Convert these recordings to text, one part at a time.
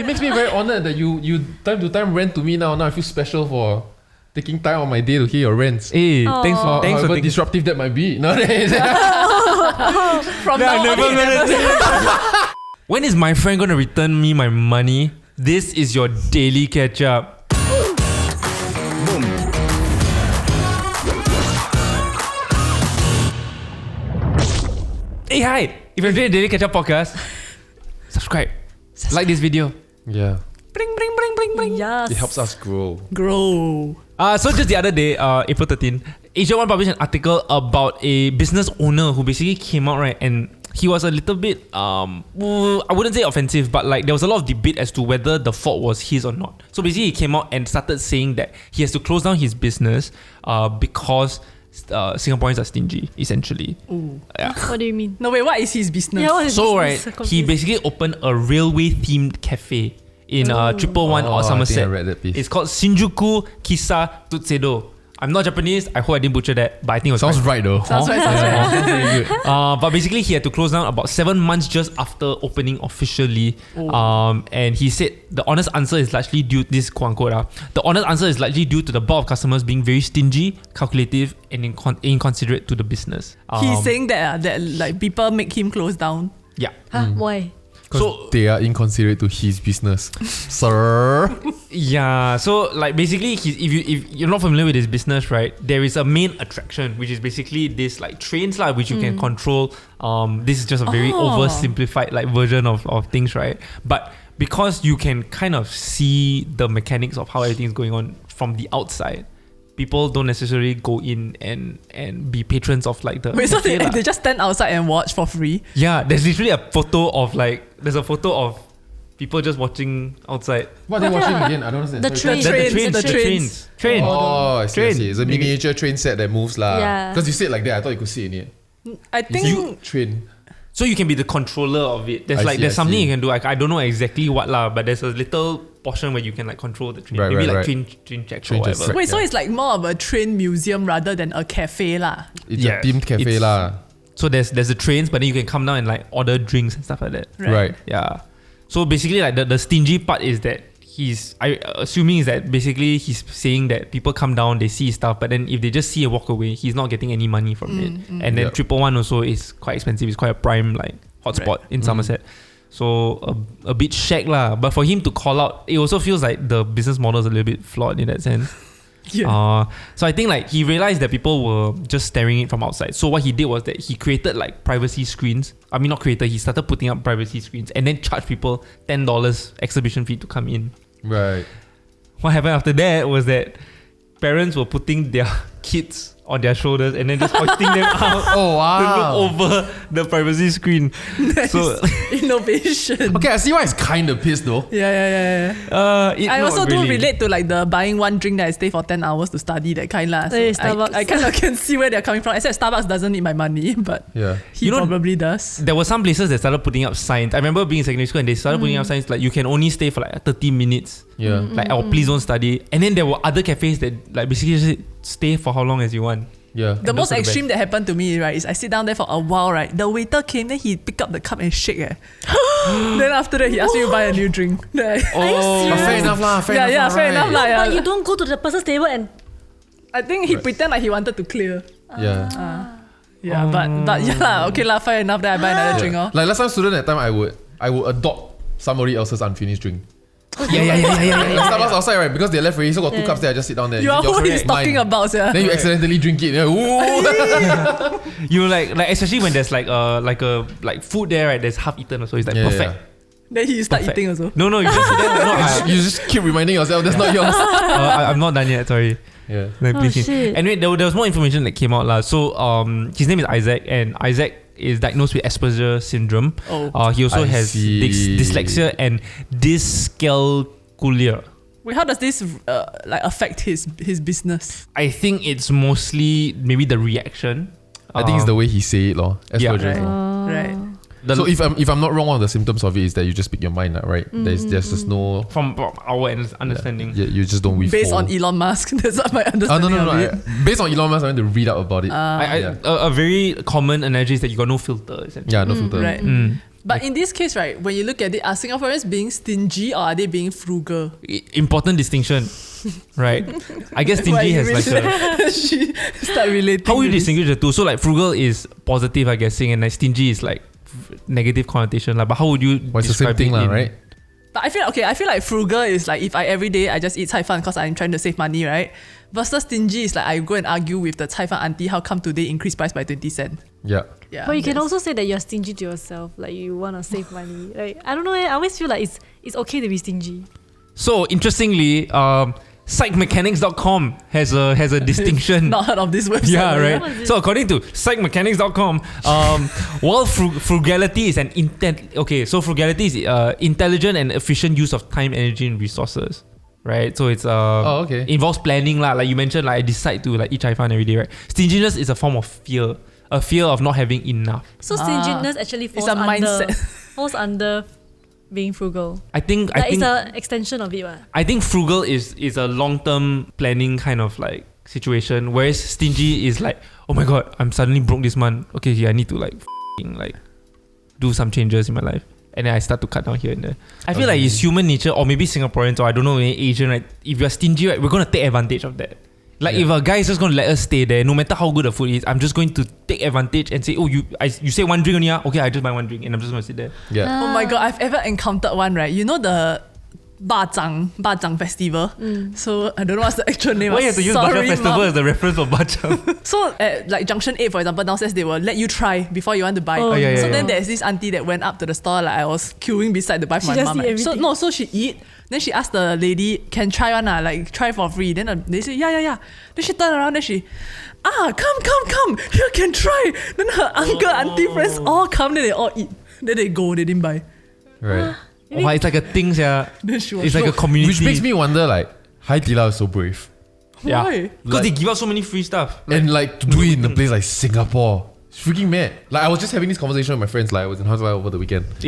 it makes me very honoured that you time to time rant to me now. Now I feel special for taking time on my day to hear your rants. Hey, thanks for However disruptive that might be. No, From now on, When is my friend gonna return me my money? This is your daily catch-up. Boom. Hey, hi! If you're enjoying the Daily Ketchup podcast, subscribe. Like this video. yeah, Bling, bling, bling, bling, bling. yes. it helps us grow. grow. So just the other day, April 13th, Asia One published an article about a business owner who basically came out, right, and he was a little bit, I wouldn't say offensive, but like there was a lot of debate as to whether the fault was his or not. So basically he came out and started saying that he has to close down his business because Singaporeans are stingy, essentially. Ooh. Yeah. What do you mean? No, wait, what is his business? Yeah, what is So business? right, I'm he confused. basically opened a railway-themed cafe in 111 or I Somerset. think I read that piece. It's called Shinjuku Kisa Tutsedo. I'm not Japanese. I hope I didn't butcher that, but I think it was Sounds right though. Sounds right, sounds Yeah, right. sounds very good. But basically, he had to close down about 7 months just after opening officially. And he said the honest answer is largely due this quote unquote. The honest answer is largely due to the bulk of customers being very stingy, calculative, and inconsiderate to the business. He's saying that like people make him close down. Yeah. Huh? Why? So they are inconsiderate to his business, sir. Yeah, so like basically, if you're not familiar with his business, right? There is a main attraction, which is basically this like trains lah, which you can control. This is just a very oversimplified like version of things, right? But because you can kind of see the mechanics of how everything is going on from the outside, people don't necessarily go in and be patrons of like the. Wait, so cafe lah. they just stand outside and watch for free? Yeah, there's literally a photo of people just watching outside. What are they watching again? I don't understand. The Sorry. train. The trains. Train. Oh, I see, I Train. see. It's a miniature train set that moves lah. Yeah. Because you said like that, I thought you could sit in it. I think Train. So you can be the controller of it. There's I something see. you can do. I don't know exactly what lah, but there's a little portion where you can like control the train. Right, Maybe right, like right. train checks Train or just whatever. track. wait, so Yeah. it's like more of a train museum rather than a cafe lah. It's Yeah, a themed cafe it's- lah. So there's the trains, but then you can come down and like order drinks and stuff like that. Right. Yeah. So basically, like the stingy part is that assuming is that basically he's saying that people come down, they see his stuff, but then if they just see and walk away, he's not getting any money from it. And then Yep. 111 also is quite expensive. It's quite a prime like hotspot in Somerset. So a bit shag lah. But for him to call out, it also feels like the business model is a little bit flawed in that sense. Yeah. So I think like he realized that people were just staring it from outside. So what he did was that he created like privacy screens. I mean, not created. He started putting up privacy screens and then charged people $10 exhibition fee to come in. Right. What happened after that was that parents were putting their kids on their shoulders and then just hoisting them out Oh wow. to look over the privacy screen. So Innovation. Okay, I see why it's kind of pissed though. Yeah. I not also do really. relate to like the buying one drink that I stay for 10 hours to study, that kind lah. So Hey, Starbucks. I kind of can see where they're coming from. Except Starbucks doesn't need my money, but Yeah. he You know- probably does. There were some places that started putting up signs. I remember being in secondary school and they started putting up signs like you can only stay for like 30 minutes. Yeah. Like, oh, please don't study. And then there were other cafes that like basically just stay for how long as you want. Yeah. The most those are the extreme that happened to me, right, is I sit down there for a while, right? The waiter came, then he picked up the cup and shake. Then after that, he asked me to buy a new drink. Then I- But fair enough lah. Fair enough. fair enough lah. But Yeah. you don't go to the person's table and I think he pretended like he wanted to clear. Yeah. Yeah, but yeah lah, okay lah, fair enough. Then I buy another drink. Like last time student that time I would adopt somebody else's unfinished drink. Yeah. Like Starbucks outside, right? Because they left already, so got two cups there. I just sit down there. You are Yours who already, he's talking mine. about, yeah. Then you accidentally drink it. Yeah. Ooh. You like especially when there's like food there, right? There's half eaten also. It's like Yeah, perfect. Then he start Perfect. eating also. No, you just sit there. No, You just keep reminding yourself that's not yours. I'm not done yet. Sorry. Yeah. Like, Oh, please. shit. Anyway, there was more information that came out lah. So his name is Isaac, and Isaac is diagnosed with Asperger syndrome. He also I has see. dyslexia and dyscalculia. Wait, how does this like affect his business? I think it's mostly maybe the reaction. I think it's the way he say it, lor. Yeah. Asperger's, Right. lor. Right. So if I'm not wrong, one of the symptoms of it is that you just speak your mind, right? There's just no. from our understanding. Yeah, you just don't withhold. Based on Elon Musk, that's what my understanding no. of it. Based on Elon Musk, I went to read up about it. A very common analogy is that you got no filter. Essentially. Yeah, no filter. Right. But in this case, right, when you look at it, are Singaporeans being stingy or are they being frugal? Important distinction, right? I guess Why stingy you has like a. she start relating. How would you to this. distinguish the two? So like frugal is positive, I guessing, and like stingy is like negative connotation. Like, but how would you Well, it's the same describe thing, it in- right? But I feel like frugal is like if I every day I just eat cai fan because I'm trying to save money, right? Versus stingy is like I go and argue with the cai fan auntie how come today increased price by 20 cents. Yeah. Yeah. But you can that's- also say that you're stingy to yourself, like you want to save money. Like I don't know, I always feel like it's okay to be stingy. So interestingly, psychmechanics.com has a distinction. not heard of this website. Yeah, but What is right. it? So according to psychmechanics.com, while frugality is frugality is intelligent and efficient use of time, energy, and resources. Right, so it's okay. involves planning lah. Like you mentioned, like I decide to like eat chai fan every day. Right, stinginess is a form of fear, a fear of not having enough. So stinginess actually falls a mindset. falls under being frugal. I think It's an extension of it, what? I think frugal is a long-term planning kind of like situation, whereas stingy is like, oh my god, I'm suddenly broke this month. Okay, I need to like do some changes in my life, and then I start to cut down here and there. I feel like it's human nature, or maybe Singaporeans, or I don't know, maybe Asian, right? If you're stingy, right, we're gonna take advantage of that. Like if a guy is just gonna let us stay there, no matter how good the food is, I'm just going to take advantage and say, oh, you say one drink only, okay, I just buy one drink, and I'm just gonna sit there. Yeah. Oh my god, I've ever encountered one, right? You know the Bajang Festival. So I don't know what's the actual name. Why you have to use Bajang Sorry, Festival Mom. as the reference for Bajang? So at like Junction 8, for example, downstairs they will let you try before you want to buy. Oh, yeah, so yeah. then there's this auntie that went up to the store, like I was queuing beside the buy for She my just mom. eat Right? So everything. no, so she eat. Then she asked the lady, can try one like try for free. Then they say, yeah. Then she turn around, then she, come, here can try. Then her uncle, auntie, friends all come, then they all eat. Then they go, they didn't buy. Right. Oh, it's like a thing, yeah. Then she was It's like a shocked. community. Which makes me wonder, like, Hai Di Lao is so brave. Yeah. Why? Because Like- they give out so many free stuff. And like to do it in a place like Singapore. It's freaking mad. Like I was just having this conversation with my friends, like I was in House over the weekend. And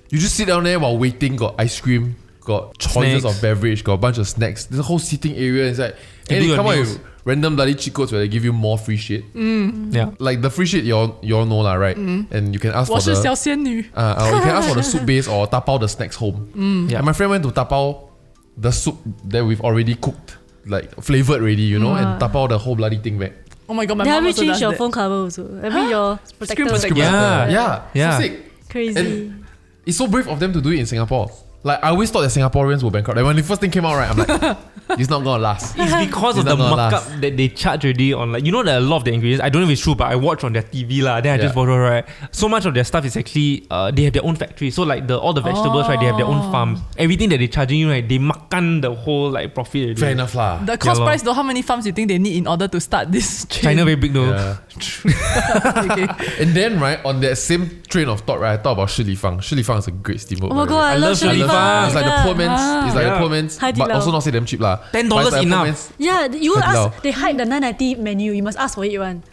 you just sit down there while waiting, got ice cream, got choices Snacks. of beverage, got a bunch of snacks. There's a whole seating area inside. They And do they your come out meals. with random bloody cheat codes where they give you more free shit. Yeah. Like the free shit you all know lah, right? And you can ask for 我是 the 小仙女. or you can ask for the soup base or tapao the snacks home. Yeah. And my friend went to tapao the soup that we've already cooked, like flavored already, you know, and tapao the whole bloody thing back. Oh my god, my Then mom have you also changed does your that. phone cover also? I mean your Screen protector. protector. Yeah. Yeah. Yeah. So sick. Crazy. And it's so brave of them to do it in Singapore. Like I always thought that Singaporeans were bankrupt. Like when the first thing came out, right, I'm like, it's not gonna last. It's because It's of the not gonna markup last. that they charge already on, like, you know, that a lot of the ingredients, I don't know if it's true, but I watch on their TV lah. Then I just Yeah. follow, right? So much of their stuff is actually they have their own factory. So like all the vegetables, right, they have their own farms. Everything that they're charging you, right, they makan the whole like profit already. Fair enough lah. The cost Yeah, lor. price though, how many farms you think they need in order to start this chain? China very big though. Yeah. Okay. And then right on that same train of thought, right, I thought about Shi Li Fang. Shi Li Fang is a great steamboat. Oh my by the god, way. I I love love Shi Li Shi Li Fang. Fang. It's like the poor man's. It's like Yeah. the poor man's, Hai Di but Lao. also not say damn cheap lah. $10 But it's like the poor enough. man's- Yeah, you Hai Di Lao. ask, they hide the 990 menu. You must ask for it one.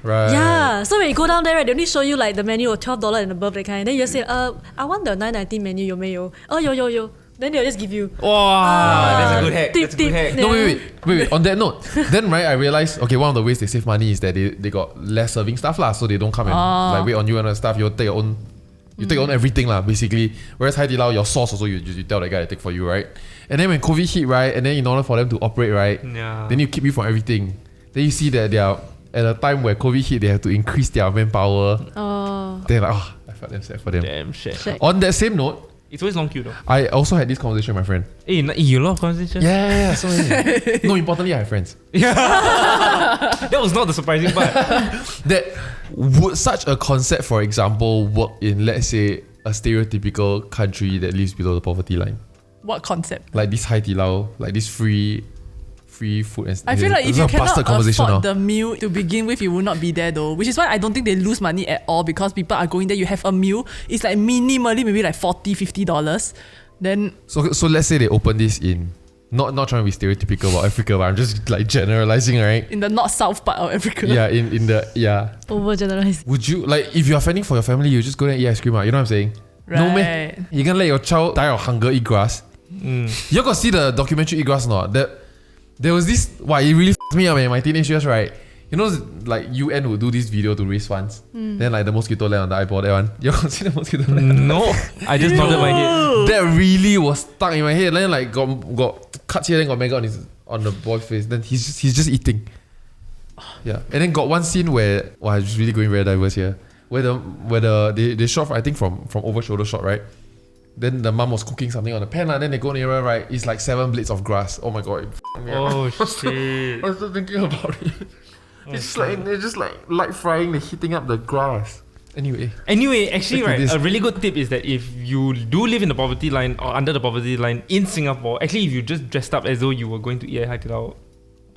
Right. Yeah, so when you go down there, right, they only show you like the menu of $12 and above that kind. Then you just say, I want the 990 menu, 有没有? Oh, yo. Then they'll just give you. Wow, that's a good hack. Tip, That's a good tip. hack. No, wait. On that note, then right, I realized, okay, one of the ways they save money is that they got less serving stuff lah, so they don't come and like wait on you and other stuff. You take your own. You take on everything lah, basically. Whereas Hai Di Lao, your sauce also you tell the guy to take for you, right? And then when COVID hit, right, and then in order for them to operate, right, Yeah. then you keep you from everything. Then you see that they are at a time where COVID hit, they have to increase their manpower. Oh, They're like, I felt them sad for them. Damn shit. shit. On that same note, It's always long queue though. I also had this conversation with my friend. Hey, you love conversation? Yeah, so many. No, importantly, I have friends. That was not the surprising part. That would such a concept, for example, work in, let's say, a stereotypical country that lives below the poverty line, What concept? like this Hai Di Lao, like this free food and I feel like if This you is a bastard cannot conversation afford now. the meal to begin with, you will not be there though. Which is why I don't think they lose money at all, because people are going there. You have a meal, it's like minimally maybe like $40-$50. Then So let's say they open this in, not trying to be stereotypical about Africa, but I'm just like generalizing, right? in the not south part of Africa. Yeah, in the overgeneralized. Would you, like, if you're fending for your family, you just go there and eat ice cream, you know what I'm saying? No Right. man, you gonna let your child die of hunger eat grass? You got see the documentary Eat Grass or not? There was this, it really f***ed me up in my teenage years, right? You know, like UN will do this video to raise funds. Then like the mosquito land on the eyeball, that one. You ever see the mosquito land? No, I just nodded my head. That really was stuck in my head. Then like got cuts here, then got maggot on the boy's face. Then he's just eating. Yeah, and then got one scene where I was really going very diverse here. Where they shot I think from over shoulder shot, right? Then the mom was cooking something on the pan, then they go nearer, right? It's like 7 blades of grass. Oh my god! Oh shit! I was just thinking about it. It's just like light frying, they're heating up the grass. Anyway, actually, right, a really good tip is that if you do live in the poverty line or under the poverty line in Singapore, actually, if you just dressed up as though you were going to eat at Hai Di Lao,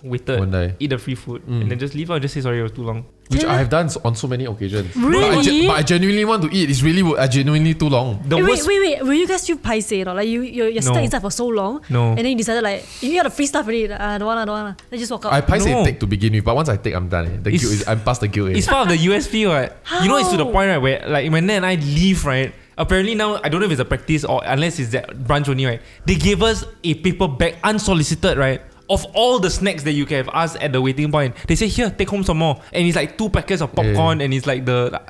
waited, eat the free food, and then just leave out, just say sorry, it was too long. Which I have done on so many occasions. Really? But I genuinely want to eat. It's really genuinely too long. Wait. Will you guys feel paiseh or like you're stuck inside for so long? No. And then you decided like you got the free stuff already. Don't wanna. Then just walk out. I paiseh No. take to begin with, but once I take, I'm done. The guilt is I'm past the guilt. It's part of the USP, right? You know, it's to the point, right, where like when Nat and I leave, right? Apparently now, I don't know if it's a practice or unless it's that branch only, right? They gave us a paper bag unsolicited, right? Of all the snacks that you can have asked at the waiting point, they say, here, take home some more. And it's like 2 packets of popcorn and it's like the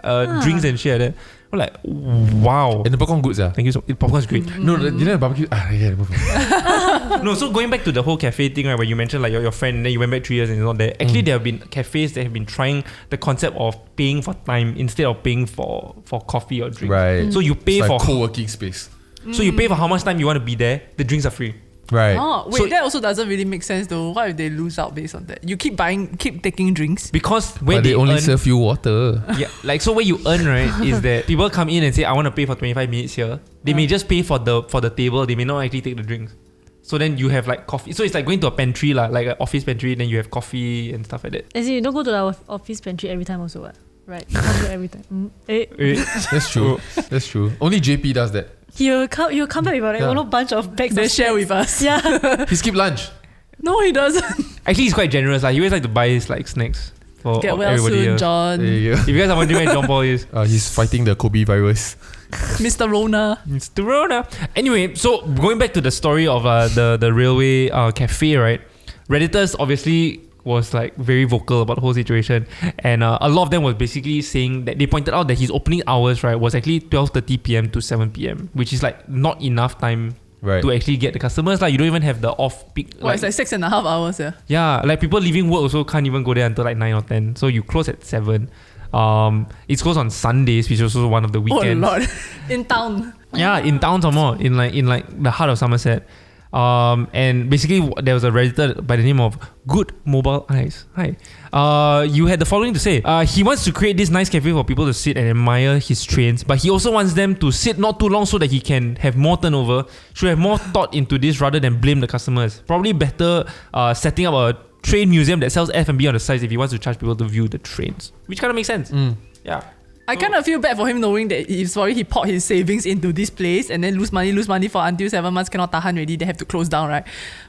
drinks and shit like that. We're like, wow. And the popcorn good, yeah. Thank you so much. Popcorn's great. No, you know the barbecue. Move on. No, so going back to the whole cafe thing, right, where you mentioned like your friend and then you went back 3 years and it's not there. Actually, there have been cafes that have been trying the concept of paying for time instead of paying for coffee or drink. Right. So you pay It's for like co-working space. So you pay for how much time you want to be there. The drinks are free. Right. Oh, wait, So- that also doesn't really make sense though. What if they lose out based on that? You keep taking drinks. Because when But they only earn, serve you water. yeah, like so what you earn, right, is that people come in and say, I want to pay for 25 minutes here. They may just pay for the table. They may not actually take the drinks. So then you have like coffee. So it's like going to a pantry, like an office pantry. Then you have coffee and stuff like that. As in, you don't go to the office pantry every time also, what? Right? You can't do every time. That's true. That's true. Only JP does that. He'll come back with like Yeah. a bunch of bags. They of share snacks. with us. Yeah. He skipped lunch. No, he doesn't. Actually, he's quite generous. Like he always like to buy his like snacks for Get well everybody soon, here. John. There you go. If you guys are wondering where John Paul is, He's fighting the Kobe virus. Mr. Rona. it's Corona. Anyway, so going back to the story of the railway cafe, right? Redditors obviously was like very vocal about the whole situation, and a lot of them was basically saying that they pointed out that his opening hours, right, was actually 12:30 p.m. to 7 p.m., which is like not enough time Right. to actually get the customers. Like you don't even have the off peak. It's like 6.5 hours, yeah. Yeah, like people leaving work also can't even go there until like 9 or 10. So you close at 7. It's closed on Sundays, which is also one of the weekends. Oh Lord. In town. Yeah, in town some more, in like the heart of Somerset. And basically there was a Redditor by the name of Good Mobile Eyes. Hi. You had the following to say. He wants to create this nice cafe for people to sit and admire his trains, but he also wants them to sit not too long so that he can have more turnover. Should have more thought into this rather than blame the customers. Probably better setting up a train museum that sells F&B on the sides if he wants to charge people to view the trains. Which kind of makes sense. Yeah. I kind of feel bad for him knowing that he poured his savings into this place and then lose money for until 7 months, cannot tahan already, they have to close down, right?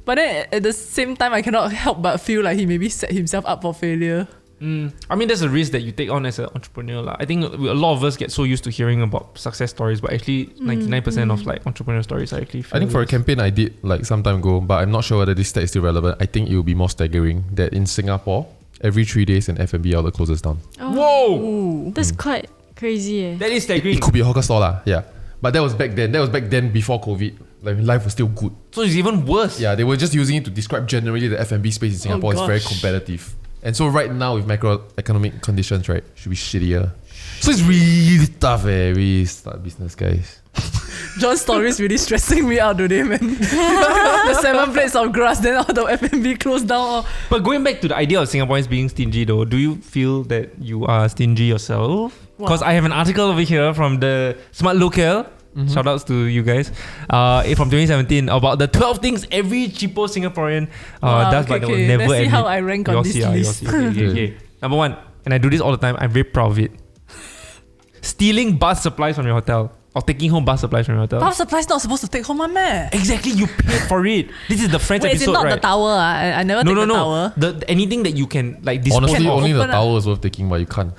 But then at the same time, I cannot help but feel like he maybe set himself up for failure. I mean, that's a risk that you take on as an entrepreneur. I think a lot of us get so used to hearing about success stories, but actually 99% of like entrepreneur stories are actually I think for a campaign I did like some time ago, but I'm not sure whether this stat is still relevant. I think it will be more staggering that in Singapore, every 3 days an F&B outlet closes down. Whoa! That's quite crazy. That is staggering. It could be a hawker store lah, yeah. But that was back then. That was back then before COVID. Like life was still good. So it's even worse. Yeah, they were just using it to describe generally the F&B space in Singapore is very gosh. competitive. And so right now with macroeconomic conditions, right, should be shittier. So it's really tough we start business, guys. John's story is really stressing me out today, man. The 7 plates of grass, then all the F&B closed down. But going back to the idea of Singaporeans being stingy though, do you feel that you are stingy yourself? Because I have an article over here from the Smart Local. Shout outs to you guys. From 2017 about the 12 things every cheapo Singaporean does, but they will never Let's see admit. how I rank on You'll this see, you'll list. see. Okay. Number 1, and I do this all the time, I'm very proud of it. Stealing bath supplies from your hotel. or taking home bus supplies from your hotel. Bus supplies not supposed to take home, man. Exactly, you paid for it. This is the Friends Wait, is it episode, not right? the tower? I never take the tower. Anything that you can like dispose Honestly, of. only the Open up. towel is worth taking, but you can't.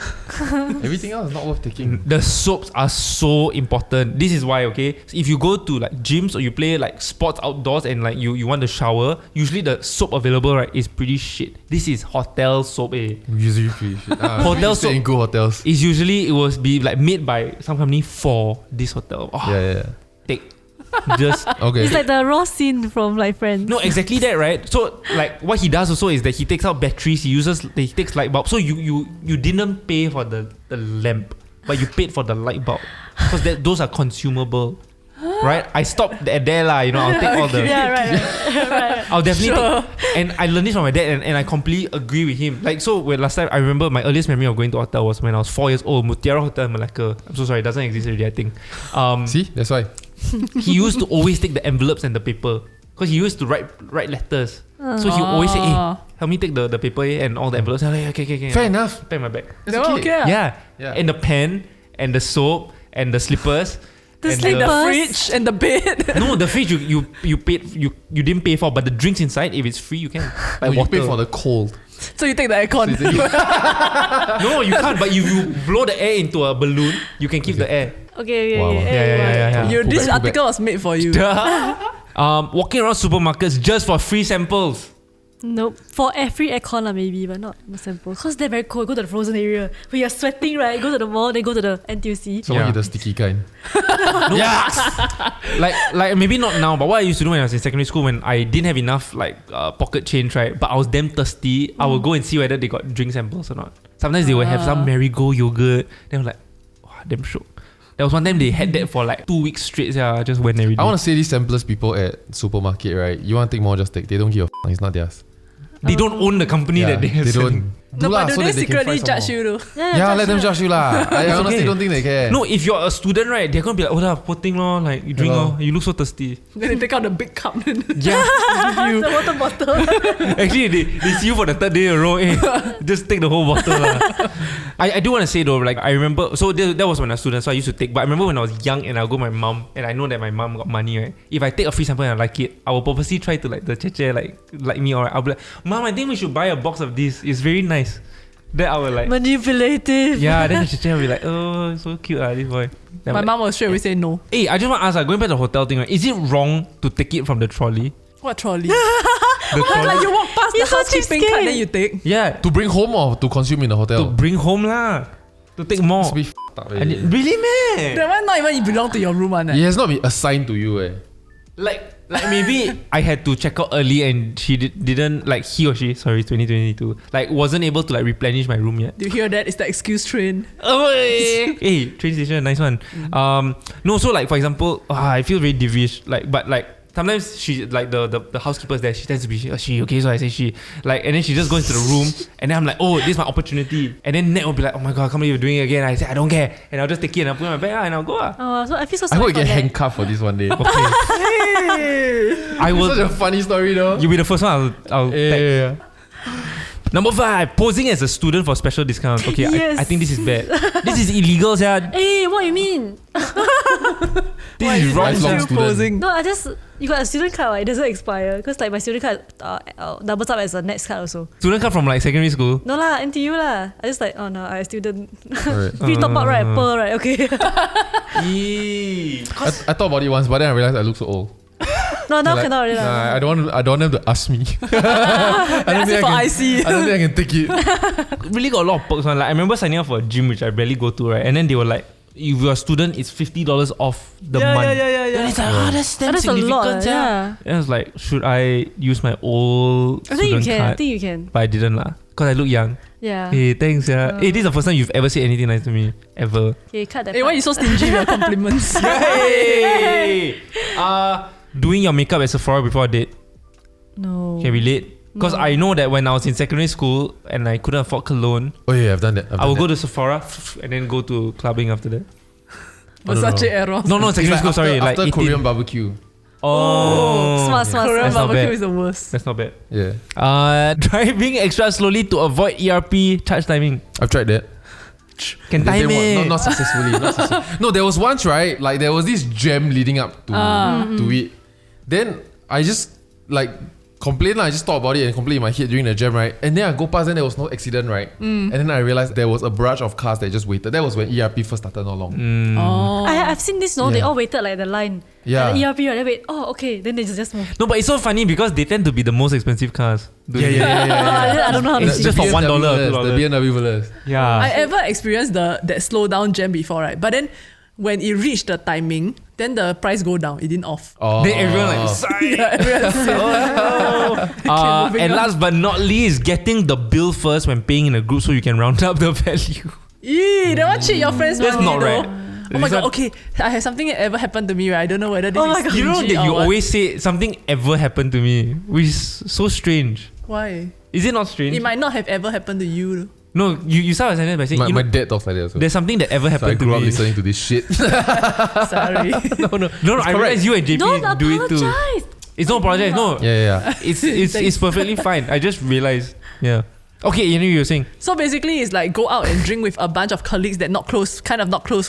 Everything else is not worth taking. The soaps are so important. This is why, okay? So if you go to like gyms or you play like sports outdoors and like you want to shower, usually the soap available, right, is pretty shit. This is hotel soap, Usually pretty shit. Hotel stay in soap. good hotels. It's usually it was be like made by some company for this hotel. Oh, Yeah. take just Okay. It's like the raw scene from like Friends. no, exactly that, right? So like what he does also is that he takes out batteries, he takes light bulb. So you didn't pay for the lamp, but you paid for the light bulb because those are consumable. Right? I stopped at there lah, I'll take all the Yeah, right. I'll definitely take, and I learned this from my dad and I completely agree with him. Like so when last time I remember my earliest memory of going to hotel was when I was 4 years old, Mutiara Hotel in Malacca. I'm so sorry, it doesn't exist already, I think. See, that's why. He used to always take the envelopes and the paper because he used to write letters. So he would always say, hey, help me take the paper and all the envelopes. I'm like, okay. Fair enough. Put in my bag. They were okay. Yeah. And the pen and the soap and the slippers. The and slippers. The fridge and the bed. No, the fridge you paid you didn't pay for, but the drinks inside, if it's free, you can. Like You water. pay for the cold. So you take the aircon. No, you can't. But if you blow the air into a balloon, you can keep the air. Okay. Wow. Yeah. This Pull back. article was made for you. Walking around supermarkets just for free samples. Nope. For free aircon lah maybe, but not sample. Because they're very cold. Go to the frozen area. When you're sweating, right? Go to the mall, then go to the NTUC. So Yeah. eat the sticky kind. Like maybe not now, but what I used to do when I was in secondary school, when I didn't have enough pocket change, right? But I was damn thirsty. I would go and see whether they got drink samples or not. Sometimes they would have some marigold yogurt. Then I was like, wow, damn shook. There was one time they had that for like 2 weeks straight. Yeah, I just went every day. I want to say these samplers people at supermarket, right? You want to take more, just take. They don't give a f***. It's not theirs. They don't own the company that they have. They sent. don't. No, lah, but do so they that they can secretly fry judge some you more. though? Yeah, let them judge you lah. I honestly okay. don't think they care. No, if you're a student, right, they're gonna be like, oh, poor thing lor, like you drink Hello. lor, you look so thirsty. Then they take out the big cup. Yeah. The water bottle. Actually, they see you for the third day in a row. Just take the whole bottle lah. I do want to say though, like I remember, so that was when I was a student, so I used to take. But I remember when I was young and I'll go with my mom, and I know that my mom got money, right? If I take a free sample and I like it, I will purposely try to like the cheche like me, or I'll be like, Mom, I think we should buy a box of this. It's very nice. Then I will like, Manipulative. yeah. Then the cheche will be like, oh, so cute this boy. Then My I'm like, mom will straight away say no. hey, I just want to ask, going back to the hotel thing, right? Is it wrong to take it from the trolley? What trolley? The Like trolley? you walk past the You're so housekeeping cart, cheapskate. then you take. Yeah, To bring home or to consume in the to hotel? bring home lah. To take more. Must be f***ed up. And really, man? That one not even belong to your room one. It has not been assigned to you. Like maybe I had to check out early and she didn't, like he or she, sorry, 2022, like wasn't able to like replenish my room yet. Do you hear that? It's the excuse train. Oh, hey, train station, nice one. No, so like for example, I feel very divish. Like, but like sometimes she like the housekeepers there, she tends to be she okay, so I say she, like, and then she just goes into the room and then I'm like, oh, this is my opportunity. And then Nat will be like, oh my god, I can't believe you're doing it again. I say I don't care, and I'll just take it and I'll put it in my bag and I'll go. Oh, so I feel so I sorry hope you for get that. handcuffed for this one day. Okay, I will. Such a funny story though. You'll be the first one. I'll tag. Yeah. Number 5, posing as a student for special discount. Okay, Yes. I think this is bad. This is illegal, yeah. Hey, what you mean? This is wrong. lifelong You student. posing. No, you got a student card, right? It doesn't expire. Because like my student card doubles up as a next card also. Student card from like secondary school. No lah, NTU lah. I just like, oh no, I student. Alright. Free top up, right? Pearl, right? Okay. I thought about it once, but then I realized I look so old. No, now Like, cannot already lah. nah, I don't want them to ask me. I Ask you for IC. I don't think I can take it. Really got a lot of perks. Like I remember signing up for a gym which I barely go to, right? And then they were like, if you're a student, it's $50 off the month. And it's like, that's damn That's a significant. lot, yeah. And I was like, should I use my old I think you student can. card? I think you can. But I didn't lah, cause I look young. Yeah. Hey, thanks, yeah. Hey, this is the first time you've ever said anything nice to me, ever. Okay, cut that Hey, why part. you so stingy with your compliments? Hey! Doing your makeup at Sephora before a date. No. Can relate. Because I know that when I was in secondary school and I couldn't afford cologne, Oh yeah, I've done that. I would go to Sephora and then go to clubbing after that. Versace error. No, secondary school, sorry. After like 18. Korean barbecue. Oh. Smart. Korean That's not barbecue bad. is the worst. That's not bad. Yeah, Driving extra slowly to avoid ERP charge timing. I've tried that. Can They time say it. not successfully. No, there was once, right? Like there was this jam leading up to it. Then I just like complain. I just thought about it and complain in my head during the jam, right? And then I go past, and there was no accident, right? And then I realized there was a barrage of cars that just waited. That was when ERP first started not long. I've seen this, no? They Yeah. all waited like the line. Yeah. At the ERP, right? They wait. Oh, okay. Then they just move. No, but it's so funny because they tend to be the most expensive cars. I don't know how to It's see. just for $1 or The $2. BMW Velas. Yeah. I ever experienced that slow down jam before, right? But then when it reached the timing, then the price go down. It didn't off. Oh. Then everyone like, sorry. Yeah, everyone's moving And on. last but not least, getting the bill first when paying in a group so you can round up the value. Eee, that one cheat your friends. That's money, not though. right. Oh my This god, one- okay. I have something ever happened to me, right? I don't know whether this Oh my is God. You know stingy that or you what. always say something ever happened to me, which is so strange. Why? Is it not strange? It might not have ever happened to you. No, you start a sentence by saying, My dad talks like that also. there's something that ever So I happened to grew up me. listening to this shit. Sorry. No, I realize you and JP Don't do it too. apologize. It's not apologize. No, yeah. it's perfectly fine. I just realized. Yeah. Okay, you were saying. So basically, it's like go out and drink with a bunch of colleagues that not close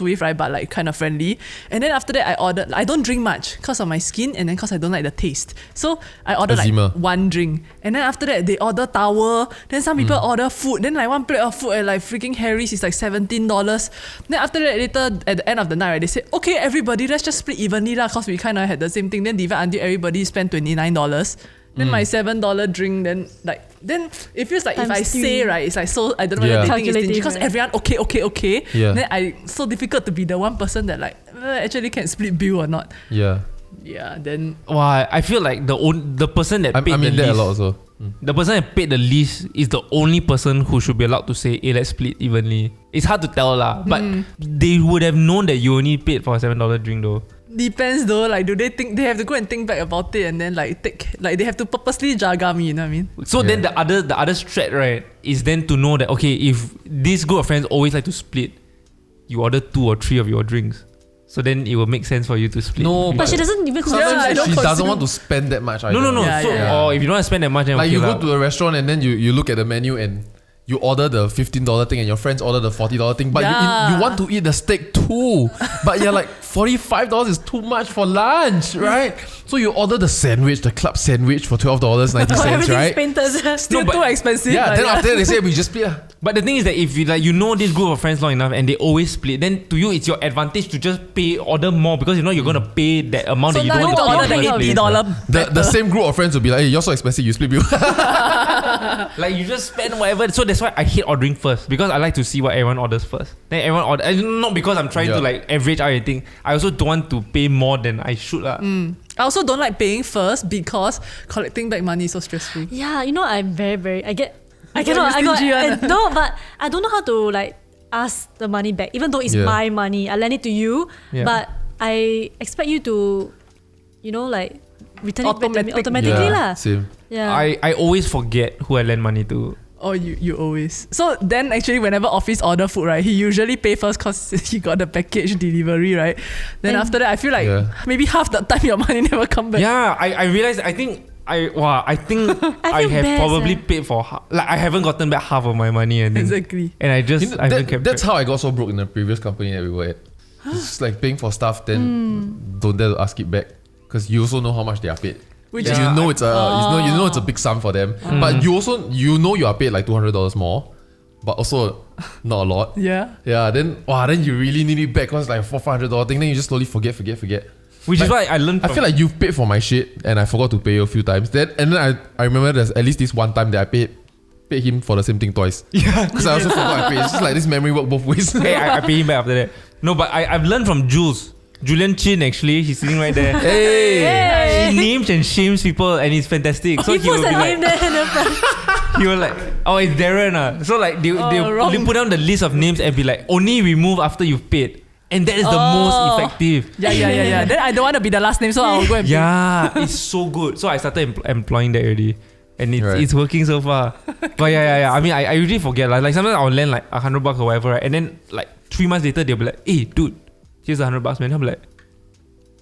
with, right? But like kind of friendly. And then after that, I ordered. I don't drink much because of my skin, and then because I don't like the taste. So I ordered Eczema. like one drink, and then after that, they order towel. Then some people order food. Then like one plate of food at like freaking Harry's is like $17. Then after that, later at the end of the night, right, they say, okay, everybody, let's just split evenly lah, cause we kind of had the same thing. Then divide until everybody spent $29. Then my $7 drink, then it feels like if Times I say, three. right, it's like so I don't know Yeah. whether they think it's stingy Calculative, because right? everyone okay. Yeah. Then so difficult to be the one person that like actually can split bill or not. Yeah. Yeah. Then Wow, I feel like the person that I paid mean the that a least, lot also. the person that paid the least is the only person who should be allowed to say, hey, let's split evenly. It's hard to tell lah, but they would have known that you only paid for a $7 drink though. depends though. Like, do they think they have to go and think back about it and then like they have to purposely jaga me? You know what I mean? So then the other strat, right, is then to know that okay, if this group of friends always like to split, you order 2 or 3 of your drinks. So then it will make sense for you to split. No, But she doesn't even consider Yeah, I it. don't she doesn't consume- want to spend that much. No. Yeah, so yeah. or if you don't want to spend that much, then Like okay you lah. go to a restaurant and then you look at the menu and you order the $15 thing and your friends order the $40 thing, but Yeah. you want to eat the steak too. But you're like, $45 is too much for lunch, right? So you order the sandwich, the club sandwich for $12.90, Everything's right? painted. Still but- too expensive. Yeah, but then after that they say we just split. But the thing is that if you know this group of friends long enough and they always split, then to you it's your advantage to just order more because you know you're gonna pay that amount so that you now don't you want to order pay the in the first place. $80. The same group of friends will be like, hey, you're so expensive, you split bill. Like you just spend whatever. So that's why I hate ordering first because I like to see what everyone orders first. Then everyone order, and not because I'm trying to Yeah. like average out anything. I also don't want to pay more than I should lah. I also don't like paying first because collecting back money is so stressful. Yeah, you know, I'm very. I You cannot. I stingy one. no, but I don't know how to like ask the money back, even though it's Yeah. my money. I lend it to you, Yeah. but I expect you to, you know, like return it back to me automatically lah. Same. Yeah. I always forget who I lend money to. Oh, you always. So then actually whenever office order food, right, he usually pay first because he got the package delivery, right? Then And- after that, I feel like Yeah. maybe half the time your money never come back. Yeah, I realized. I think I feel have bad, probably sia. paid for like I haven't gotten back half of my money. I think. Exactly. And I just You know, I haven't kept that's track. how I got so broke in the previous company that we were at. It's like paying for stuff, then don't dare to ask it back because you also know how much they are paid. Which And is you know it's a big sum for them, but you also you are paid like $200 more, but also not a lot. yeah. Yeah, then you really need it back because like $400 thing. Then you just slowly forget. Which is why I learned. I feel like you've paid for my shit and I forgot to pay you a few times. And then I remember there's at least this one time that I paid him for the same thing twice. Yeah, because I also forgot I paid. It's just like this memory work both ways. hey, I pay him back after that. No, but I've learned from Julian Chin actually. He's sitting right there. Hey, He names and shames people and he's fantastic. So he he puts will be the name like, there in the front. he will like, oh, it's Daren. So like they wrong. put down the list of names and be like, only remove after you've paid. And that is the most effective. Yeah. Then I don't want to be the last name, so I'll go and pay. Yeah, it's so good. So I started employing that already. And Right. it's working so far. But yeah. I mean, I usually forget. Like sometimes I'll lend like $100 or whatever, right? And then like 3 months later, they'll be like, hey, dude, here's $100, man. I'm like,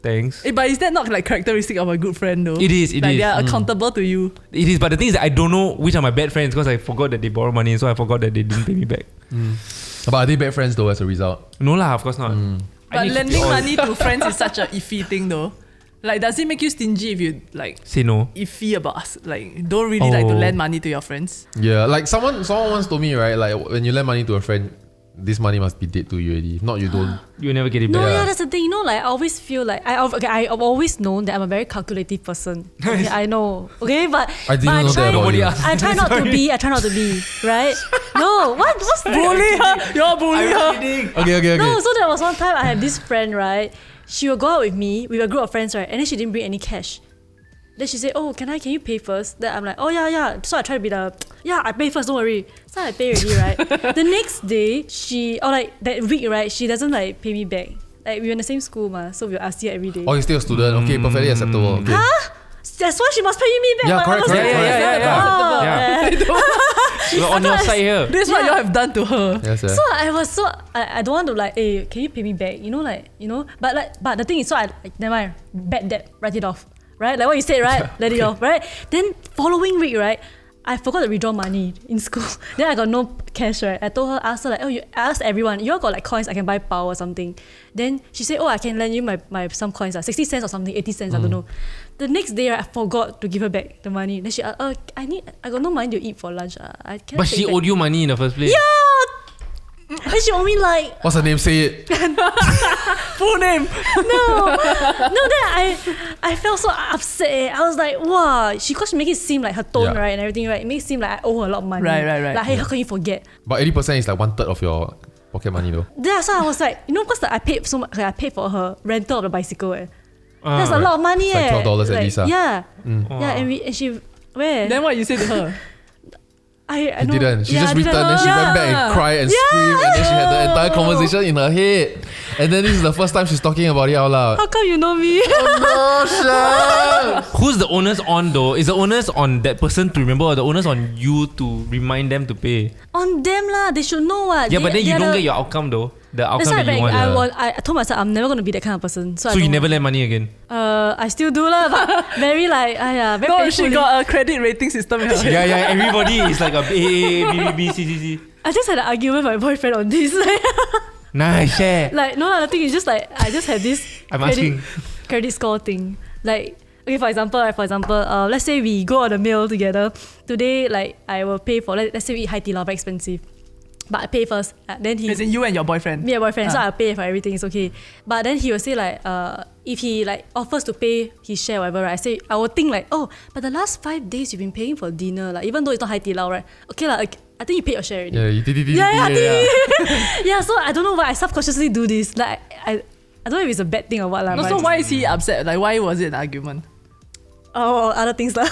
thanks. Eh, but is that not like characteristic of a good friend though? It is. Like they are accountable to you. It is, but the thing is that I don't know which are my bad friends because I forgot that they borrowed money, so I forgot that they didn't pay me back. But are they bad friends though as a result? No lah, of course not. But lending money to friends is such a iffy thing though. Like, does it make you stingy if you like Say no. iffy about us? Like, don't really like to lend money to your friends? Yeah, like someone once told me, right, like when you lend money to a friend, this money must be dead to you already. If not, you don't. You never get it No, back. yeah, that's the thing. You know, like I always feel like I've always known that I'm a very calculative person. Okay, I know. Okay, but I didn't know that try, about you. I try not to be. I try not to be. Right? No. What's Bully her! You're bully her! Okay. No, so there was one time I had this friend, right? She would go out with me, with a group of friends, right? And then she didn't bring any cash. Then she said, "Oh, can you pay first?" Then I'm like, "Oh yeah." So I try to be I pay first, don't worry. So I pay already, right? The next day, that week, right? She doesn't like pay me back. Like we were in the same school, so we'll ask her every day. Oh, you're still a student. Okay, perfectly acceptable. Okay. Huh? That's why she must pay me back. Yeah, My correct. mother said, We're on your side here. This is what you have done to her. Yes, So I don't want to like, hey, can you pay me back? But the thing is, so I never mind, bad debt, write it off. Right? Like what you said, right? Let it off, right? Then following week, right? I forgot to withdraw money in school. Then I got no cash, right? I told her, asked her like, I asked everyone, you all got like coins I can buy power or something. Then she said, I can lend you my some coins, 60 cents or something, 80 cents, I don't know. The next day, right, I forgot to give her back the money. Then she asked, I got no money to eat for lunch. I can't. But she owed you money in the first place. Yeah! And she owed me like... What's her name? Say it. Full name! No, then I felt so upset. I was like, wow, because she make it seem like her tone, right, and everything, right, it makes it seem like I owe her a lot of money. Right. Like, hey, how can you forget? But 80% is like 1/3 of your pocket money though. Yeah, so I was like, because I paid so much, I paid for her rental of the bicycle. That's a lot of money. It's like $12 at least. Yeah. Yeah, and she, where? Then what you say to her? I She know. didn't. She Yeah, just I didn't. returned and she went back and cried and screamed and then she had the entire conversation in her head. And then this is the first time she's talking about it out loud. How come you know me? Who's the onus on though? Is the onus on that person to remember or the onus on you to remind them to pay? On them lah, they should know what. Yeah, but then you don't get your outcome though. The That's outcome why that you want. I told myself I'm never gonna be that kind of person. So So you never lend money again? I still do lah, but very like very No, painfully. she got a credit rating system in her head. Yeah. Everybody is like a A, B, B, B, C, C, C. I just had an argument with my boyfriend on this. Nice, share. Like no, the thing is just like I just had this I'm asking. credit score thing. Like okay, for example, let's say we go on a meal together. Today, like I will pay for let's say we eat Hai Di Lao, very expensive. But I pay first. Then he As in you and your boyfriend. me and boyfriend, so I'll pay for everything, it's okay. But then he will say like, if he like offers to pay his share, whatever, right? I will think like, oh, but the last 5 days you've been paying for dinner, like even though it's not Hai Di Lao, right? Okay, like I think you paid your share already. Yeah, you did. Yeah, so I don't know why I subconsciously do this. Like I don't know if it's a bad thing or what. No, so why is he upset? Like, why was it an argument? Oh, other things lah.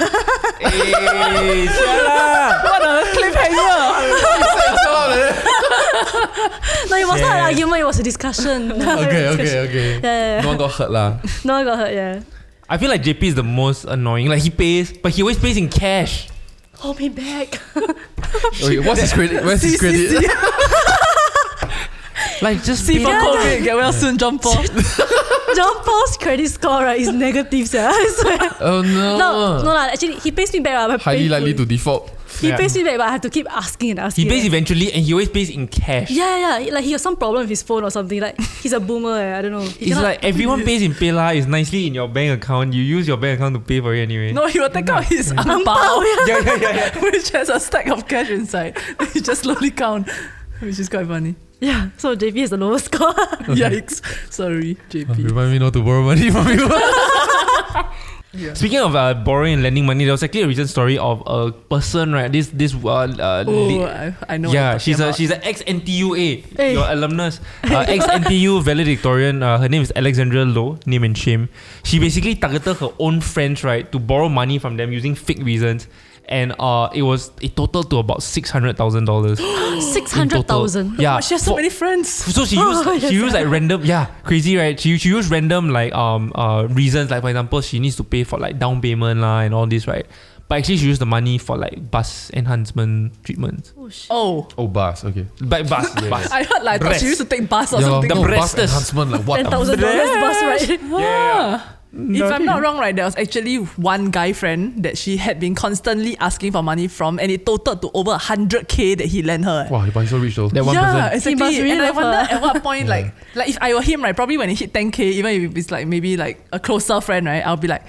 Hey, shut up. What a cliffhanger! No, it was not an argument, it was a discussion. Okay. Yeah. No one got hurt lah. No one got hurt, yeah. I feel like JP is the most annoying. Like he pays, but he always pays in cash. Hold me back. Okay, what's his credit? Where's his credit? Like just See pay. for COVID, get well soon, John Paul. John Paul's credit score, right, is negative, I swear. Oh no. No lah, actually he pays me back. But Highly likely to default. He Yeah. pays me back, but I have to keep asking and asking. He pays eventually, and he always pays in cash. Yeah. Like he has some problem with his phone or something. Like he's a boomer. I don't know. He It's cannot- like everyone pays in PayLah. It's nicely in your bank account. You use your bank account to pay for it anyway. No, he will take out his Ang ang pao, pao, Yeah. which has a stack of cash inside. He just slowly count, which is quite funny. Yeah. So JP has the lowest score. Yikes! Sorry, JP. Remind me not to borrow money from you. Speaking of borrowing and lending money, there was actually a recent story of a person, right? This I know. yeah, what she's you're a talking she's an ex NTUA, Hey. your alumnus, ex NTU valedictorian. Her name is Alexandra Loh, name and shame. She basically targeted her own friends, right, to borrow money from them using fake reasons, and it totaled to about $600,000. 600,000. Yeah, about. She has so many friends. So she Oh, used yes. she used like random, crazy, right? She used random like reasons, like for example she needs to pay for like down payment lah and all this, right? But actually she used the money for like bus enhancement treatments. Oh shit. Oh, Oh, bus. Okay. But bus. I heard like I thought she used to take bus or Yeah, something. The no, bus breastes. enhancement. Like what? $10,000 bus, right? Yeah. If I'm not wrong, right, there was actually one guy friend that she had been constantly asking for money from, and it totaled to over 100K that he lent her. Wow, but he's so rich though. That one Yeah, person. exactly. He must really And I love wonder her. at what point, like if I were him, right, probably when he hit 10K, even if it's like maybe like a closer friend, right, I'll be like,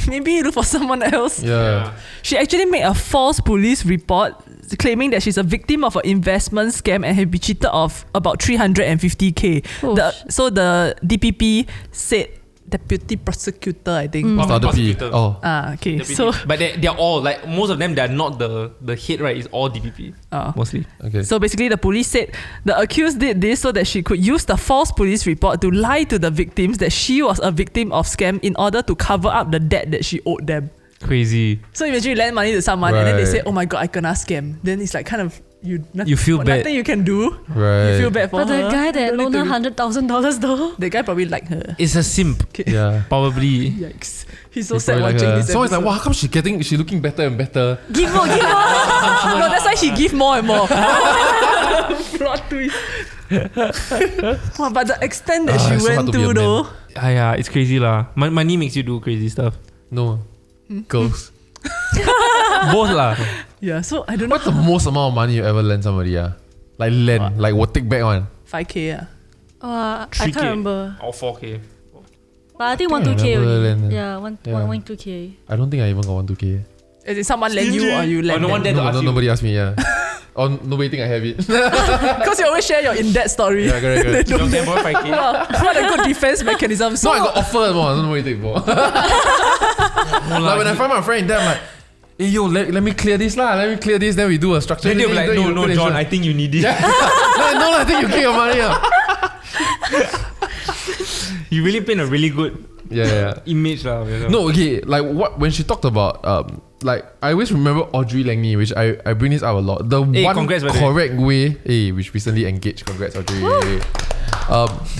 maybe look for someone else. Yeah. She actually made a false police report claiming that she's a victim of an investment scam and had been cheated of about 350K. Oh, So the DPP said, Deputy Prosecutor, I think. What's the other P? Prosecutor. Oh. Okay, DPP. so but they're all like most of them. They're not the head, right? It's all DPP mostly. Okay. So basically, the police said the accused did this so that she could use the false police report to lie to the victims that she was a victim of scam in order to cover up the debt that she owed them. Crazy. So imagine you lend money to someone and then they Right. say, "Oh my god, I kena scam." Then it's like kind of You feel bad. Nothing you can do. Right. You feel bad for But her. the guy that Don't loaned need her to- $100,000 though. the guy probably liked her. It's a simp. Yeah. Probably. Yikes! He's so He's sad probably like watching her. this. So it's like, episode. wow, how come she looking better and better? Give more, give more. No, that's why he give more and more. Plot twist. Wow, but the extent that she it's so hard went to be a to though. Yeah, it's crazy lah. Money makes you do crazy stuff. No. Girls. Both lah. Yeah, so I don't know. What's the most amount of money you ever lend somebody? Like lend, like what take back one? 5K. I 3K. can't remember. Or 4K. But I think I 1-2K never only. lend. Yeah, Yeah. 1-2K. I don't think I even got 1-2K. Is it someone lend you or you lend no one them? dare to ask you. Nobody asked me, yeah. Or nobody think I have it. Because you always share your in-depth story. Yeah, correct. You don't get more 5K. Wow, what a good defense mechanism. No, So I got offered more. I don't know what you take for. Like when I find my friend in debt, I'm like, hey yo, let me clear this lah. Let me clear this. Then we do a structure. Then they'll be like, Then you no, put John, insurance. I think you need it. No, I think you keep your money up. You really paint a really good Yeah. image lah. You know? No, okay. Like what when she talked about like I always remember Audrey Langley, which I bring this up a lot. The Hey, one congrats, by the way. correct way, which recently engaged. Congrats, Audrey.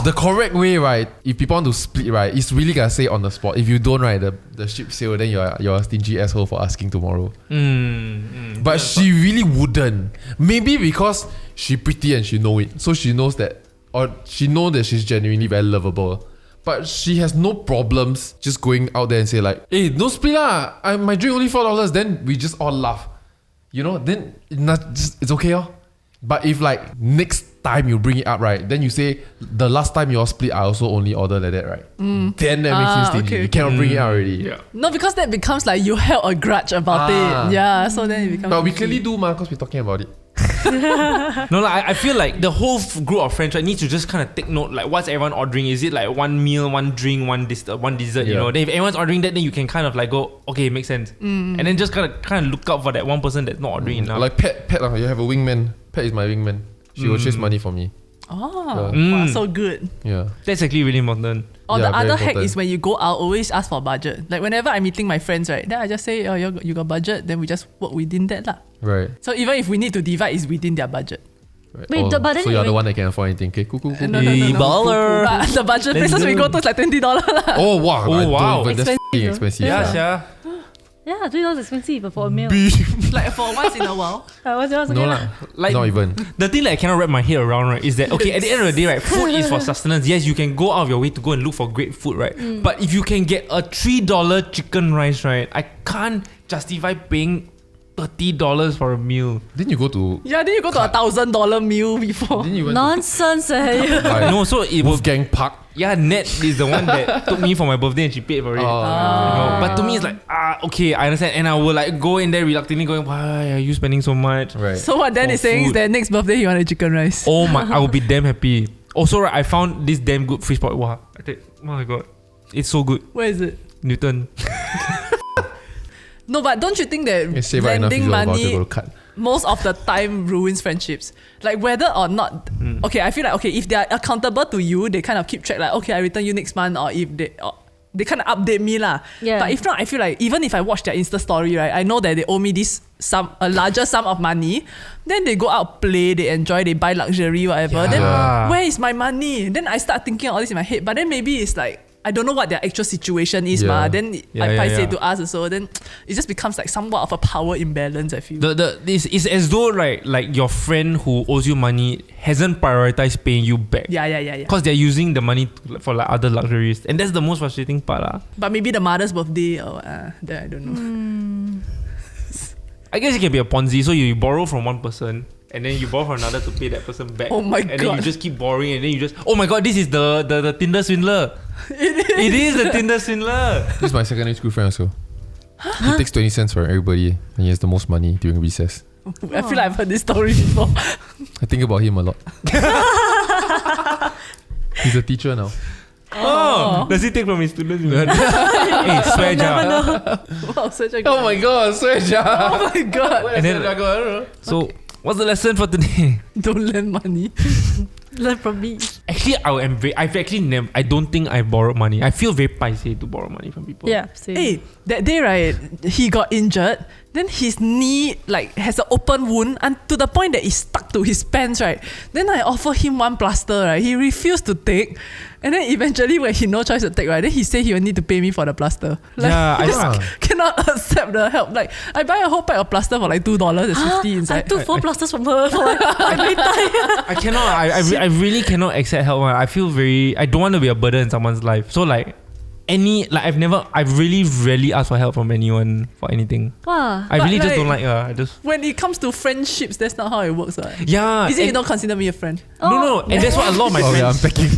The correct way, right? If people want to split, right, it's really gotta say on the spot. If you don't, right, the ship sail, then you're a stingy asshole for asking tomorrow. But she really wouldn't. Maybe because she pretty and she know it, so she knows that, or she know that she's genuinely very lovable. But she has no problems just going out there and say like, hey, don't split lah. My drink only $4. Then we just all laugh. You know, then it's okay. But if like next time you bring it up, right, then you say the last time you all split, I also only ordered like that, right? Then that makes you stingy. okay, You cannot bring it out already. Yeah. no, because that becomes like you held a grudge about it. Yeah, so then it becomes. But we clearly do, because we're talking about it. No, like, I feel like the whole group of friends, right, needs to just kind of take note, like what's everyone ordering? Is it like one meal, one drink, one dessert, you Yeah. know? Then if everyone's ordering that, then you can kind of like go, okay, it makes sense. And then just kind of look out for that one person that's not ordering enough. Like Pet, you have a wingman. Pet is my wingman. She will chase money for me. Oh, Yeah. wow, so good. Yeah. That's actually really important. Or Yeah, the very other hack important. is when you go out, always ask for budget. Like whenever I'm meeting my friends, right, then I just say, oh, you got budget, then we just work within that lah. Right. So even if we need to divide, it's within their budget. Right. Wait, but then so you're wait. the one that can afford anything. Okay, cool. No. Hey, baller. But the budget Let's places we do. go to is like $20 lah. Oh wow! Oh, I don't wow. even- that's Expensive, f***ing though. expensive. Yeah, yeah. Yeah, $3 expensive but for a meal. Like for once in a while. What's yours No again? lah. Like, Not even. The thing that I cannot wrap my head around, right, is that, okay, at the end of the day, right, food is for sustenance. Yes, you can go out of your way to go and look for great food, right? But if you can get a $3 chicken rice, right, I can't justify paying $30 for a meal. Didn't you go to? Yeah, then you go to $1,000 meal before. Didn't you went Nonsense, eh? to like, No, so it was, Wolfgang Park? yeah, Nat is the one that took me for my birthday and she paid for it. You know? But to me, it's like, okay, I understand. And I will like go in there reluctantly going, why are you spending so much? Right. So what Dan For is saying is food. that next birthday he wanted chicken rice. Oh my, I will be damn happy. Also, right, I found this damn good fish pot. Wow, I think, oh my god, it's so good. Where is it? Newton. No, but don't you think that You save right enough lending voucher money go to cut. most of the time ruins friendships? Like whether or not, okay, I feel like, okay, if they are accountable to you, they kind of keep track like, okay, I return you next month, or if they kind of update me lah. Yeah. But if not, I feel like even if I watch their Insta story, right, I know that they owe me a larger sum of money. Then they go out, play, they enjoy, they buy luxury, whatever. Then Yeah. where is my money? Then I start thinking all this in my head. But then maybe it's like, I don't know what their actual situation is, Yeah. Then say to us also, then it just becomes like somewhat of a power imbalance, I feel. This is as though, right, like your friend who owes you money hasn't prioritized paying you back. Yeah. Because they're using the money for like other luxuries. And that's the most frustrating part. But maybe the mother's birthday or that I don't know. I guess it can be a Ponzi. So you borrow from one person and then you borrow from another to pay that person back. Oh my and God. then you just keep borrowing and then you just, oh my God, this is the Tinder swindler. It is the Tinder swindler. This is my secondary school friend also. He takes 20 cents for everybody and he has the most money during recess. I feel like I've heard this story before. I think about him a lot. He's a teacher now. Oh, does he take from his students? Hey, swear jar. Wow, such a Oh my god, swear jar. Oh my God. And then, I don't know. so, what's the lesson for today? Don't lend money. Learn from me. Actually, I've actually never. I don't think I borrowed money. I feel very paiseh to borrow money from people. Yeah, same. Hey, that day, right, he got injured. Then his knee like has an open wound and to the point that it's stuck to his pants, right? Then I offer him one plaster, right? He refused to take. And then eventually when he no choice to take, right, then he said he will need to pay me for the plaster. Like, Yeah, he just cannot accept the help. Like I buy a whole pack of plaster for like $2. There's 50 I inside. took 4 plasters from her for like I cannot. I really cannot accept help. I feel I don't want to be a burden in someone's life. So like, I've really rarely asked for help from anyone for anything. wow. I really But just don't like- I just When it comes to friendships, that's not how it works, right? yeah. Is it you and- don't consider me a friend? No, and that's what a lot of my Oh yeah, I'm friends. packing.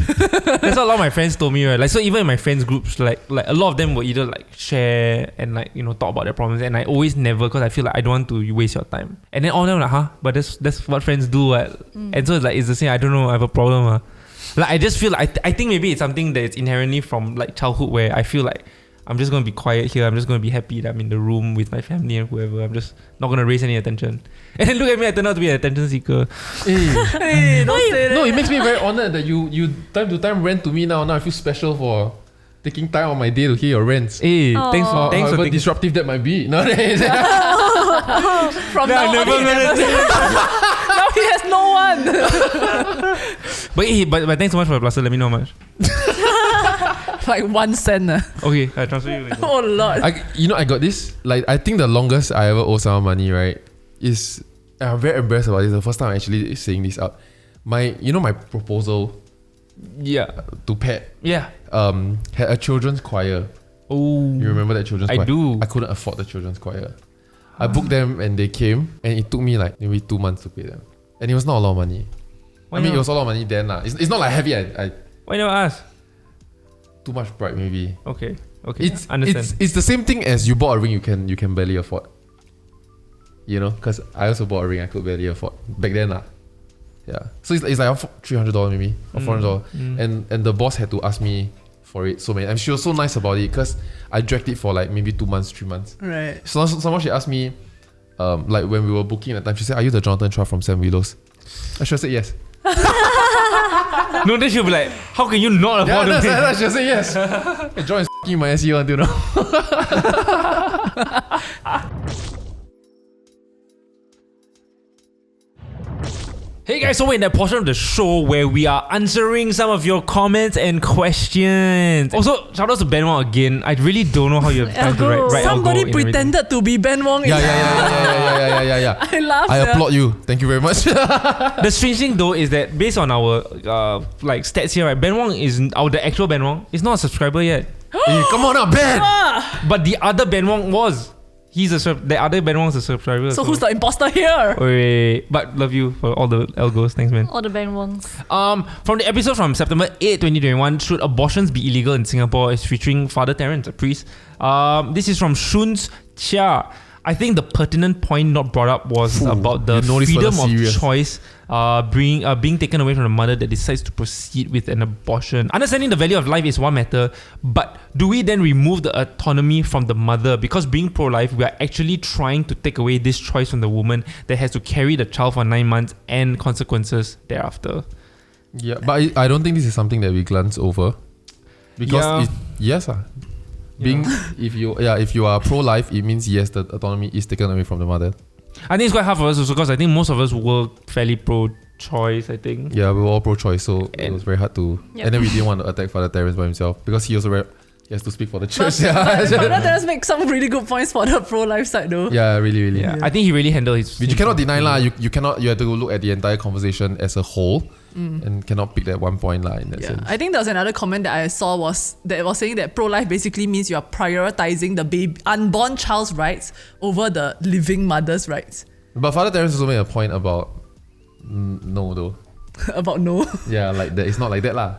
That's what a lot of my friends told me, right? Like, so even in my friends groups, like a lot of them will either like share and like talk about their problems, and I always never, because I feel like I don't want to waste your time. And then all of them are like, but that's what friends do, what? And so it's like it's the same. I don't know. I have a problem. Like I just feel like I think maybe it's something that is inherently from like childhood where I feel like I'm just gonna be quiet here. I'm just gonna be happy that I'm in the room with my family and whoever. I'm just not gonna raise any attention. And then look at me, I turned out to be an attention seeker. Hey, don't say that. No, it makes me very honored that you time to time rent to me now. Now I feel special for taking time on my day to hear your rants. Hey, thanks for However thinking. disruptive that might be. No, From now on, never he gonna now he has no one. But thanks so much for the plaster. Let me know how much. Like 1 cent. Okay, I transfer you later. Oh Lord. I got this. Like I think the longest I ever owe someone money, right, is I'm very embarrassed about this. The first time I'm actually saying this out. My proposal Yeah. to Pat Yeah. had a children's choir. Oh. You remember that children's I choir? do. I couldn't afford the children's choir. I booked them and they came and it took me like maybe 2 months to pay them. And it was not a lot of money. Why I mean, not? it was a lot of money then. It's not like heavy. I Why not ask? too much pride maybe. Okay. It's the same thing as you bought a ring you can barely afford. Because I also bought a ring I could barely afford back then lah. Yeah. So it's like $300 maybe or $400, and the boss had to ask me for it so many. And she was so nice about it because I dragged it for like maybe 2 months, 3 months. Right. So somehow she asked me, like when we were booking at the time, she said, "Are you the Jonathan Chua from Sam Willows?" I should have said yes. No, then she'll be like, how can you not Yeah, afford to pay? I should have said yes. Hey, John is f***ing my SEO until now. Hey guys, so we're in that portion of the show where we are answering some of your comments and questions. Also, shout out to Ben Wong again. I really don't know how you have time to write Somebody algo and everything. pretended to be Ben Wong. Yeah. I laughed. I applaud you. Thank you very much. The strange thing though is that based on our like stats here, right, Ben Wong is the actual Ben Wong is not a subscriber yet. Hey, come on now, Ben. But the other Ben Wong was. The other Ben Wong's a subscriber. So who's the imposter here? Wait, but love you for all the algos. Thanks, man. All the bank wrongs. From the episode from September 8, 2021, Should Abortions Be Illegal in Singapore? Is featuring Father Terence, a priest. This is from Shuns Chia. I think the pertinent point not brought up was about the you know this freedom fella of serious. choice being taken away from the mother that decides to proceed with an abortion. Understanding the value of life is one matter, but do we then remove the autonomy from the mother? Because being pro-life, we are actually trying to take away this choice from the woman that has to carry the child for 9 months and consequences thereafter. Yeah, but I don't think this is something that we glance over. Because being if you are pro-life, it means yes, the autonomy is taken away from the mother. I think it's quite hard for us also because I think most of us work fairly pro choice, I think. Yeah, we were all pro-choice, so it was very hard to. Yep. And then we didn't want to attack Father Terence by himself because he also he has to speak for the church. But Terence make some really good points for the pro-life side though. Yeah, really. Yeah, I think he really handled his. But you cannot deny lah. You cannot. You have to look at the entire conversation as a whole, and cannot pick that one point lah. In that sense. I think there was another comment that I saw was saying that pro-life basically means you are prioritizing the unborn child's rights over the living mother's rights. But Father Terence also made a point about no though. About no. Yeah, like that. It's not like that lah.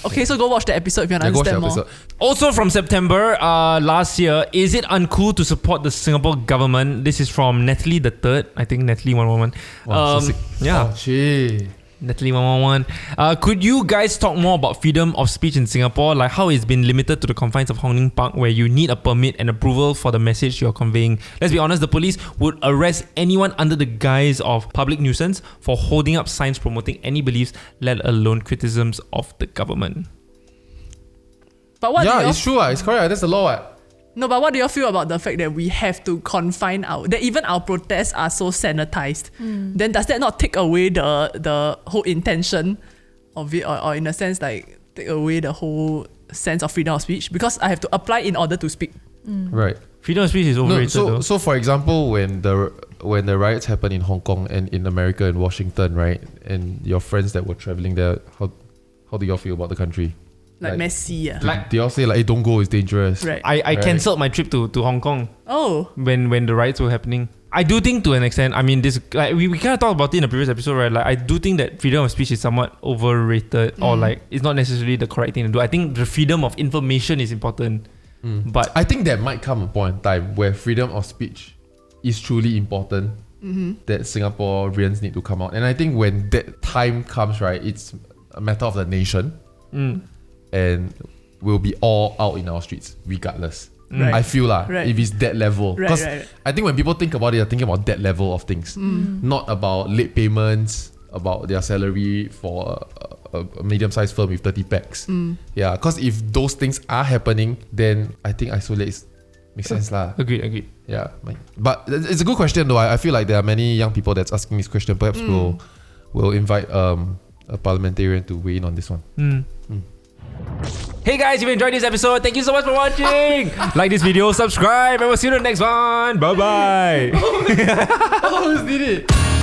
Okay, so go watch the episode if you want to Yeah, go watch the understand more. episode. Also from September last year, is it uncool to support the Singapore government? This is from Natalie the Third. I think Natalie 111. Wow, so sick. Yeah. Oh, gee. Natalie 111. Could you guys talk more about freedom of speech in Singapore? Like how it's been limited to the confines of Hong Lim Park where you need a permit and approval for the message you're conveying. Let's be honest, the police would arrest anyone under the guise of public nuisance for holding up signs promoting any beliefs, let alone criticisms of the government. But what do Yeah, you it's true. It's correct. That's the law. No, but what do you feel about the fact that we have to confine that even our protests are so sanitized? Then does that not take away the whole intention of it, or in a sense like take away the whole sense of freedom of speech? Because I have to apply in order to speak. Right. Freedom of speech is No, overrated though. so for example, when the riots happened in Hong Kong and in America and Washington, right, and your friends that were traveling there, how do y'all feel about the country? Like messy, yeah. They all say like, hey, don't go, it's dangerous. Right. I Right. cancelled my trip to Hong Kong Oh. when the riots were happening. I do think to an extent, I mean, this like we kind of talked about it in the previous episode, right? Like I do think that freedom of speech is somewhat overrated or like it's not necessarily the correct thing to do. I think the freedom of information is important. But I think there might come a point in time where freedom of speech is truly important, that Singaporeans need to come out. And I think when that time comes, right, it's a matter of the nation. And we'll be all out in our streets regardless. Right. I feel Right. if it's that level. Right, Because right. I think when people think about it, they're thinking about that level of things. Not about late payments, about their salary for a medium-sized firm with 30 packs. Yeah, because if those things are happening, then I think isolate makes sense lah. agreed. Yeah, but it's a good question though. I feel like there are many young people that's asking this question. Perhaps we'll invite a parliamentarian to weigh in on this one. Hey guys, if you enjoyed this episode, thank you so much for watching. Like this video, subscribe, and we'll see you in the next one. Bye bye. Almost did it.